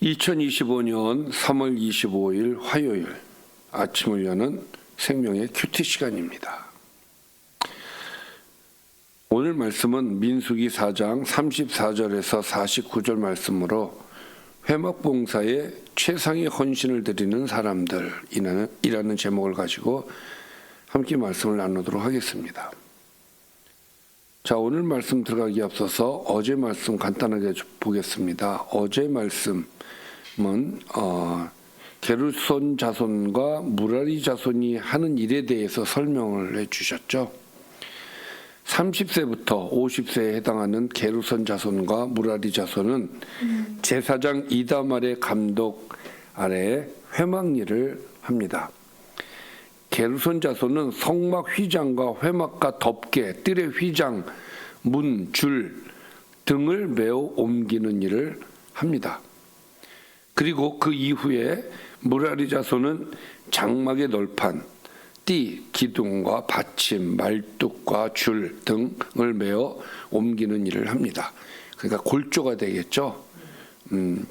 2025년 3월 25일 화요일 아침을 여는 생명의 큐티 시간입니다. 오늘 말씀은 민수기 4장 34절에서 49절 말씀으로 회막봉사에 최상의 헌신을 드리는 사람들이라는 제목을 가지고 함께 말씀을 나누도록 하겠습니다. 자, 오늘 말씀 들어가기 앞서서 어제 말씀 간단하게 보겠습니다. 어제 말씀은 게르손 자손과 무라리 자손이 하는 일에 대해서 설명을 해주셨죠. 30세부터 50세에 해당하는 게르손 자손과 무라리 자손은 제사장 이다말의 감독 아래 회막 일을 합니다. 게르손 자손은 성막 휘장과 회막과 덮개, 뜰의 휘장, 문, 줄 등을 메어 옮기는 일을 합니다. 그리고 그 이후에 무라리 자손은 장막의 널판, 띠, 기둥과 받침, 말뚝과 줄 등을 메어 옮기는 일을 합니다. 그러니까 골조가 되겠죠.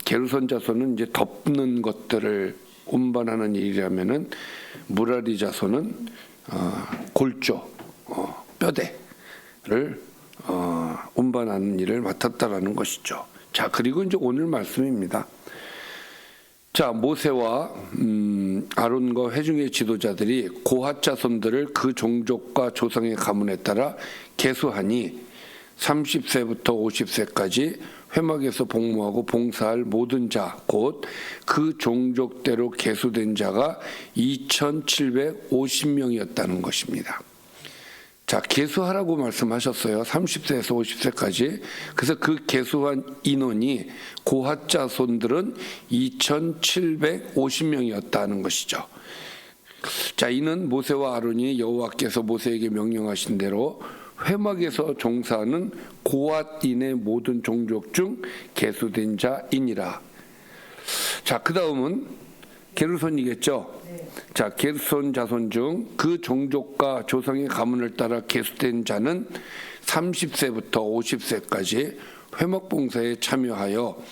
게르손 자손은 이제 덮는 것들을 운반하는 일이라면은 무라리 자손은 골조, 뼈대를 운반하는 일을 맡았다라는 것이죠. 자, 그리고 이제 오늘 말씀입니다. 자, 모세와 아론과 회중의 지도자들이 고핫 자손들을 그 종족과 조상의 가문에 따라 계수하니 30세부터 50세까지 회막에서 복무하고 봉사할 모든 자, 곧 그 종족대로 계수된 자가 2,750명이었다는 것입니다. 자, 계수하라고 말씀하셨어요. 30세에서 50세까지. 그래서 그 계수한 인원이 고핫 자손들은 2,750명이었다는 것이죠. 자, 이는 모세와 아론이 여호와께서 모세에게 명령하신 대로 회막에서 종사하는 고핫인의 모든 종족 중 계수된 자이니라. 자, 그 다음은 게르손이겠죠. 자, 게르손 자손 중 그 종족과 조상의 가문을 따라 계수된 자는 30세부터 50세까지 회막 봉사에 참여하여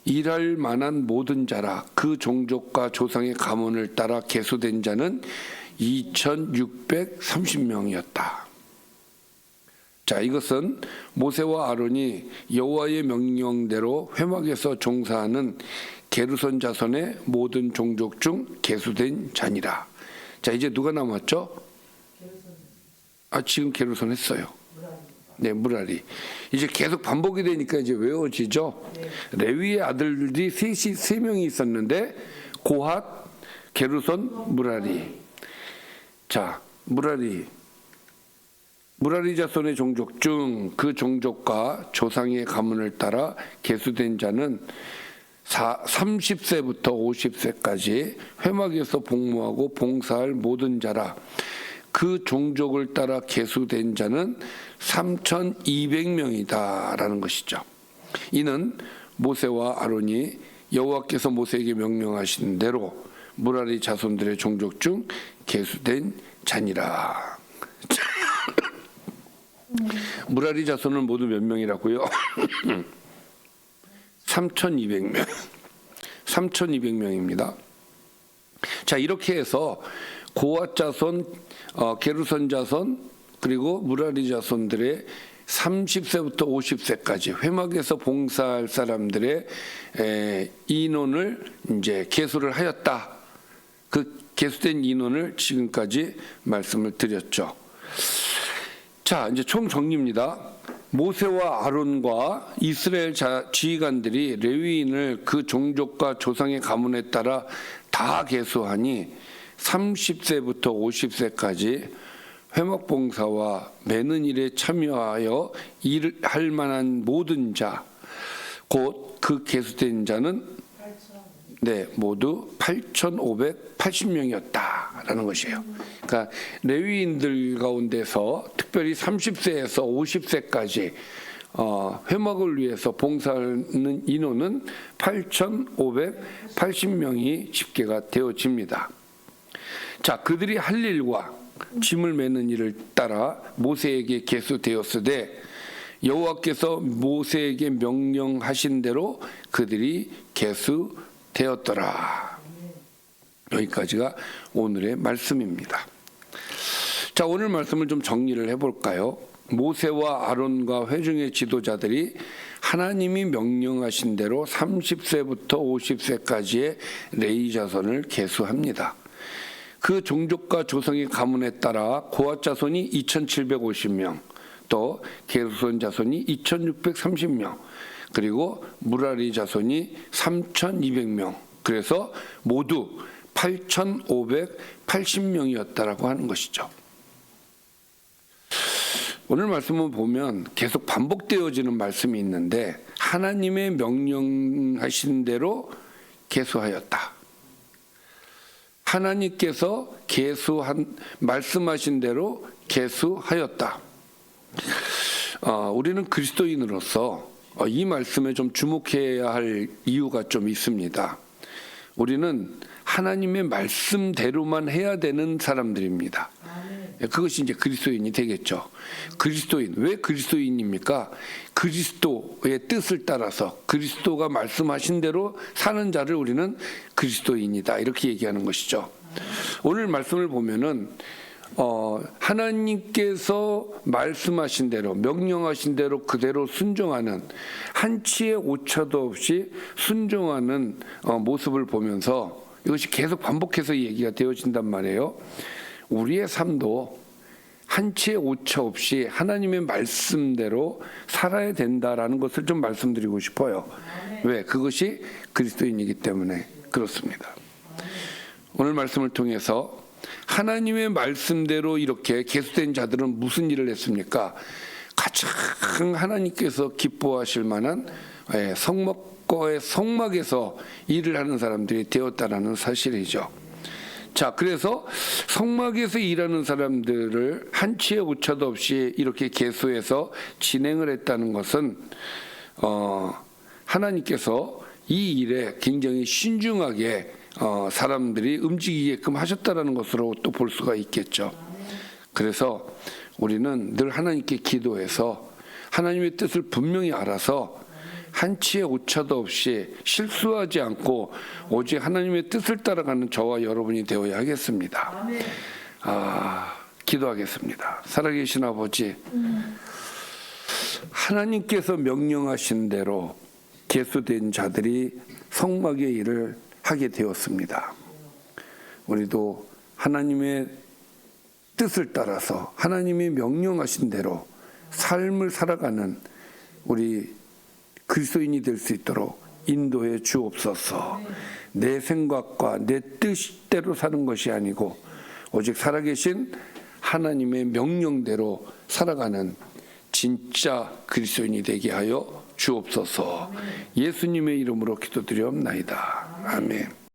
일할 만한 모든 자라. 그 종족과 조상의 가문을 따라 계수된 자는 2,630명이었다. 자, 이것은 모세와 아론이 여호와의 명령대로 회막에서 종사하는 게르손 자손의 모든 종족 중 계수된 자니라. 자, 이제 누가 남았죠? 지금 게르손 했어요. 네, 무라리. 이제 계속 반복이 되니까 이제 외워지죠. 레위의 아들들이 세 명이 있었는데 고핫, 게르손, 무라리. 자, 무라리 자손의 종족 중 그 종족과 조상의 가문을 따라 계수된 자는 30세부터 50세까지 회막에서 복무하고 봉사할 모든 자라. 그 종족을 따라 계수된 자는 3,200명이다라는 것이죠. 이는 모세와 아론이 여호와께서 모세에게 명령하신 대로 무라리 자손들의 종족 중 계수된 자니라. 무라리 자손은 모두 몇 명이라고요? 3,200명. 3,200명입니다. 자, 이렇게 해서 고핫 자손, 게르손 자손, 그리고 무라리 자손들의 30세부터 50세까지 회막에서 봉사할 사람들의 인원을 이제 계수를 하였다. 그 계수된 인원을 지금까지 말씀을 드렸죠. 자, 이제 총 정리입니다. 모세와 아론과 이스라엘 지휘관들이 레위인을 그 종족과 조상의 가문에 따라 다 계수하니 30세부터 50세까지 회막 봉사와 매는 일에 참여하여 일할 만한 모든 자, 곧 그 계수된 자는 모두 8,580명이었다라는 것이에요. 그러니까 레위인들 가운데서 특별히 30세에서 50세까지 회막을 위해서 봉사하는 인원은 8,580명이 집계가 되어집니다. 자, 그들이 할 일과 짐을 매는 일을 따라 모세에게 계수되었으되 여호와께서 모세에게 명령하신 대로 그들이 계수되었더라. 여기까지가 오늘의 말씀입니다. 자, 오늘 말씀을 좀 정리를 해볼까요? 모세와 아론과 회중의 지도자들이 하나님이 명령하신 대로 30세부터 50세까지의 레위 자손을 계수합니다. 그 종족과 조성의 가문에 따라 고핫 자손이 2750명, 또 게르손 자손이 2630명, 그리고 무라리 자손이 3200명, 그래서 모두 8580명이었다라고 하는 것이죠. 오늘 말씀을 보면 계속 반복되어지는 말씀이 있는데, 하나님의 명령하신 대로 계수하였다. 하나님께서 말씀하신 대로 계수하였다. 우리는 그리스도인으로서 이 말씀에 좀 주목해야 할 이유가 좀 있습니다. 우리는 하나님의 말씀대로만 해야 되는 사람들입니다. 그것이 이제 그리스도인이 되겠죠. 그리스도인, 왜 그리스도인입니까? 그리스도의 뜻을 따라서 그리스도가 말씀하신 대로 사는 자를 우리는 그리스도인이다, 이렇게 얘기하는 것이죠. 오늘 말씀을 보면은 하나님께서 말씀하신 대로, 명령하신 대로 그대로 순종하는, 한치의 오차도 없이 순종하는 모습을 보면서 이것이 계속 반복해서 얘기가 되어진단 말이에요. 우리의 삶도 한치의 오차 없이 하나님의 말씀대로 살아야 된다라는 것을 좀 말씀드리고 싶어요. 왜? 그것이 그리스도인이기 때문에 그렇습니다. 오늘 말씀을 통해서 하나님의 말씀대로 이렇게 계수된 자들은 무슨 일을 했습니까? 가장 하나님께서 기뻐하실 만한 성막과의 성막에서 일을 하는 사람들이 되었다라는 사실이죠. 자, 그래서 성막에서 일하는 사람들을 한치의 오차도 없이 이렇게 계수해서 진행을 했다는 것은 하나님께서 이 일에 굉장히 신중하게 사람들이 움직이게끔 하셨다는 것으로 또 볼 수가 있겠죠. 그래서 우리는 늘 하나님께 기도해서 하나님의 뜻을 분명히 알아서 한치의 오차도 없이 실수하지 않고 오직 하나님의 뜻을 따라가는 저와 여러분이 되어야 하겠습니다. 기도하겠습니다. 살아계신 아버지, 하나님께서 명령하신 대로 계수된 자들이 성막의 일을 하게 되었습니다. 우리도 하나님의 뜻을 따라서 하나님이 명령하신 대로 삶을 살아가는 우리 그리스도인이 될 수 있도록 인도해 주옵소서. 내 생각과 내 뜻대로 사는 것이 아니고 오직 살아계신 하나님의 명령대로 살아가는 진짜 그리스도인이 되게 하여 주옵소서. 예수님의 이름으로 기도드리옵나이다. 아멘.